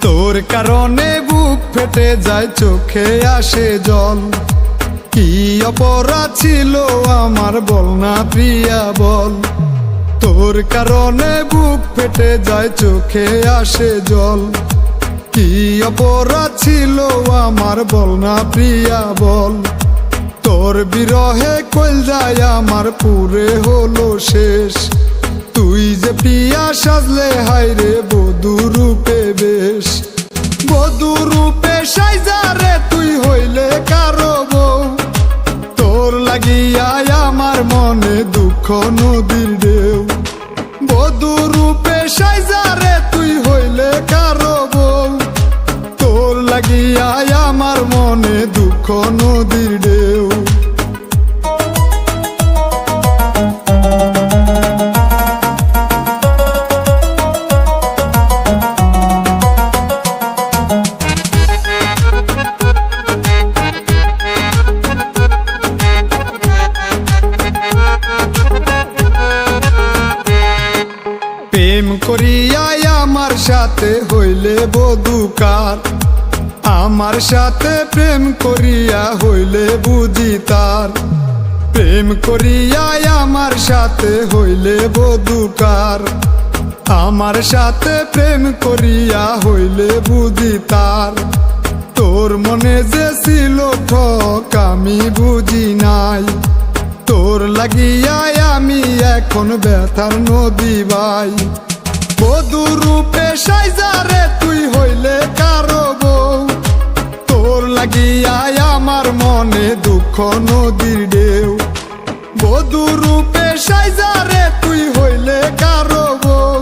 তোর কারণে বুক ফেটে যায়, চোখে আসে জল। কি অপরাধ ছিল আমার বল না প্রিয়া বল। তোর কারণে বুক ফেটে যায়, চোখে আসে জল। কি অপরাধ ছিল আমার বল না প্রিয়া বল। তোর বিরহে কলজায় আমার পুরে হলো শেষ। তুই যে প্রিয়া সাজলে হায়রে বধূ রূপে বেশ। বধূ রূপে সাইজা রে তুই হইলে কারো বউ। তোর লাগিয়া আমার মনে দুঃখ নদীর ঢেউ। বধূ রূপে সাইজা রে তুই হইলে কারো বউ। তোর লাগিয়া আমার মনে দুঃখ নদীর ঢেউ। প্রেম করিয়া আমার সাথে হইলে বধূ কার। আমার সাথে প্রেম করিয়া হইলে বুঝি তার। প্রেম করিয়া আমার সাথে হইলে বধূ কার। আমার সাথে প্রেম করিয়া হইলে বুঝি তার। তোর মনে যে ছিল ঠক আমি বুঝি নাই। তোর লাগিয়া আমি এখন ব্যথার নদী ভাই। বধূ রূপে সাইজা রে তুই হইলে কারো বউ। তোর লাগিয়া আমার মনে দুঃখ নদীর ঢেউ। বধূ রূপে সাইজা রে তুই হইলে কারো বউ।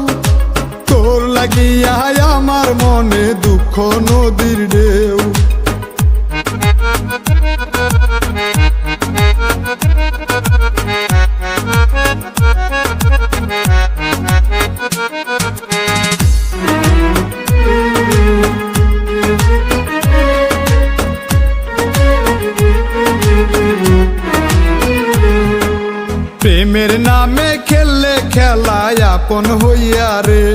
তোর লাগিয়া আমার মনে দুঃখ নদীর ঢেউ। প্রেমের নামে খেললে খেলায় আপন হইয়া রে।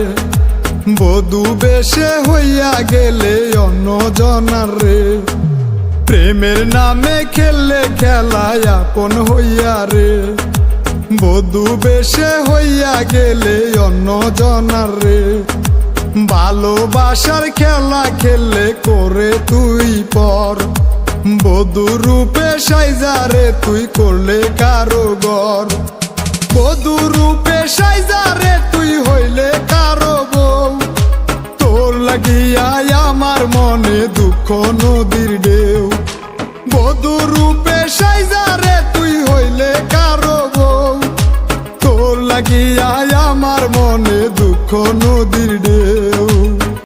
বধূ বেশে হইয়া গেলে অন্য জনার রে। প্রেমের নামে খেললে খেলায় আপন হইয়া রে। বধূ বেশে হইয়া গেলে অন্য জনার রে। ভালোবাসার খেলা খেললে করে তুই পর। বধূ রূপে সাইজা রে তুই করলে কারো ঘর। বধূ রূপে সাইজা রে তুই হইলে কারো বউ। তোর লাগিয়া আমার মনে দুঃখ নদীর ঢেউ। বধূ রূপে সাইজা রে তুই হইলে কারো বউ। তোর লাগিয়া আমার মনে দুঃখ নদীর ঢেউ।